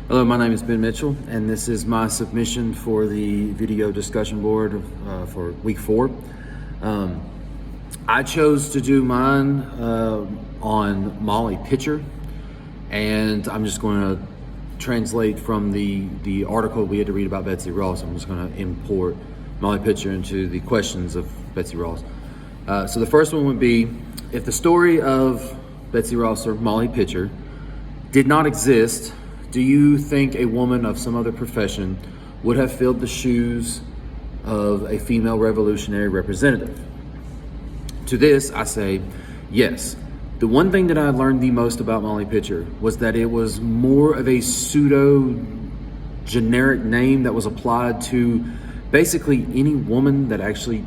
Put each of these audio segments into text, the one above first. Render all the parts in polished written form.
Hello, my name is Ben Mitchell, and this is my submission for the video discussion board for week 4. I chose to do mine on Molly Pitcher, and I'm just going to translate from the article we had to read about Betsy Ross. I'm just going to import Molly Pitcher into the questions of Betsy Ross. So the first one would be, if the story of Betsy Ross or Molly Pitcher did not exist, do you think a woman of some other profession would have filled the shoes of a female revolutionary representative? To this, I say yes. The one thing that I learned the most about Molly Pitcher was that it was more of a pseudo generic name that was applied to basically any woman that actually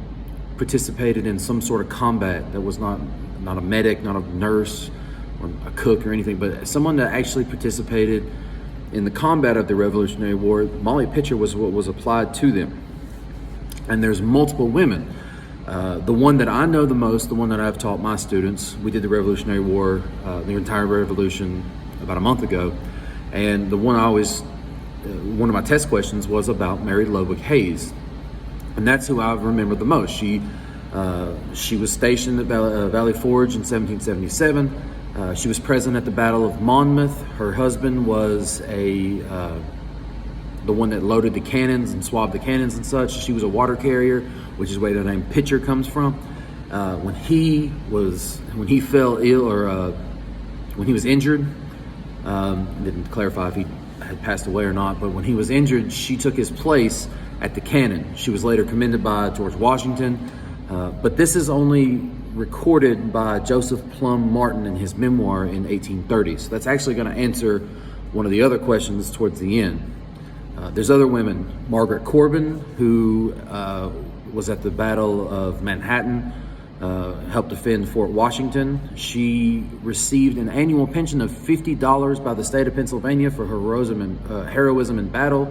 participated in some sort of combat, that was not a medic, not a nurse, or a cook or anything, but someone that actually participated in the combat of the Revolutionary War. Molly Pitcher was what was applied to them. And there's multiple women. The one that I know the most, the one that I've taught my students, we did the Revolutionary War, the entire revolution about a month ago. And the one one of my test questions was about Mary Lowwick Hayes. And that's who I remember the most. She was stationed at Valley Forge in 1777. She was present at the Battle of Monmouth. Her husband was the one that loaded the cannons and swabbed the cannons and such. She was a water carrier, which is where the name Pitcher comes from. When he fell ill, or when he was injured, didn't clarify if he had passed away or not, but when he was injured, she took his place at the cannon. She was later commended by George Washington, but this is only recorded by Joseph Plum Martin in his memoir in 1830. So that's actually going to answer one of the other questions towards the end. There's other women. Margaret Corbin, who was at the Battle of Manhattan, helped defend Fort Washington. She received an annual pension of $50 by the state of Pennsylvania for her heroism in battle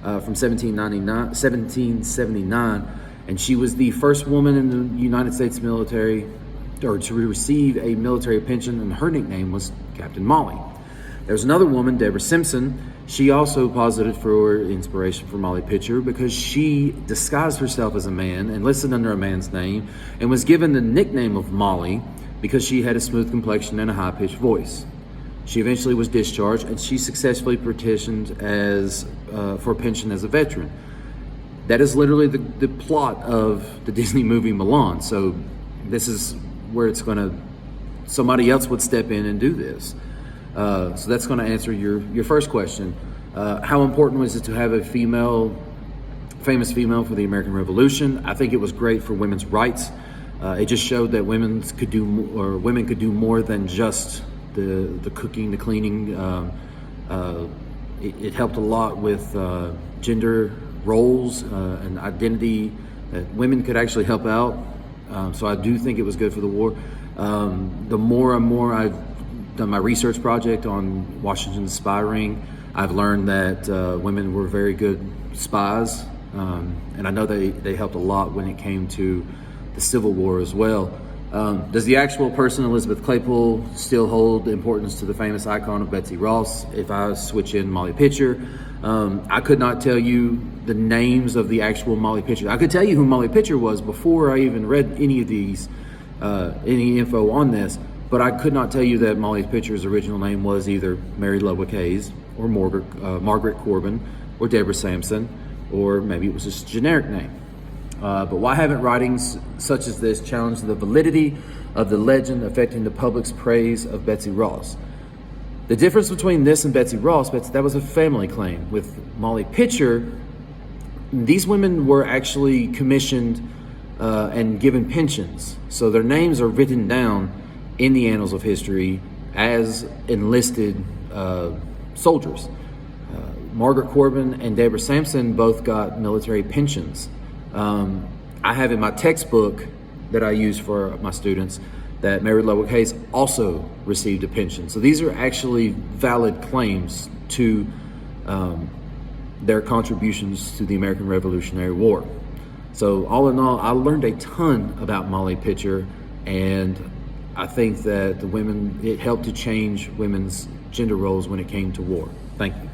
from 1779. And she was the first woman in the United States military to receive a military pension, and her nickname was Captain Molly. There's another woman, Deborah Simpson. She also posited for inspiration for Molly Pitcher because she disguised herself as a man, enlisted under a man's name, and was given the nickname of Molly because she had a smooth complexion and a high-pitched voice. She eventually was discharged, and she successfully petitioned for a pension as a veteran. That is literally the plot of the Disney movie Mulan. So this is where somebody else would step in and do this. So that's going to answer your first question. How important was it to have a famous female for the American Revolution? I think it was great for women's rights. It just showed that women could do more than just the cooking, the cleaning. It helped a lot with gender roles and identity, that women could actually help out. So I do think it was good for the war. The more and more I've done my research project on Washington's spy ring, I've learned that women were very good spies, and I know they helped a lot when it came to the Civil War as well. Does the actual person, Elizabeth Claypool, still hold importance to the famous icon of Betsy Ross? If I switch in Molly Pitcher, I could not tell you the names of the actual Molly Pitcher. I could tell you who Molly Pitcher was before I even read any of these, any info on this, but I could not tell you that Molly Pitcher's original name was either Mary Lowwick Hayes, or Margaret Corbin, or Deborah Sampson, or maybe it was just a generic name. But why haven't writings such as this challenged the validity of the legend affecting the public's praise of Betsy Ross? The difference between this and Betsy Ross, that was a family claim. With Molly Pitcher, these women were actually commissioned and given pensions. So their names are written down in the annals of history as enlisted soldiers. Margaret Corbin and Deborah Sampson both got military pensions. I have in my textbook that I use for my students that Mary Lowwick Hayes also received a pension. So these are actually valid claims to their contributions to the American Revolutionary War. So all in all, I learned a ton about Molly Pitcher, and I think that it helped to change women's gender roles when it came to war. Thank you.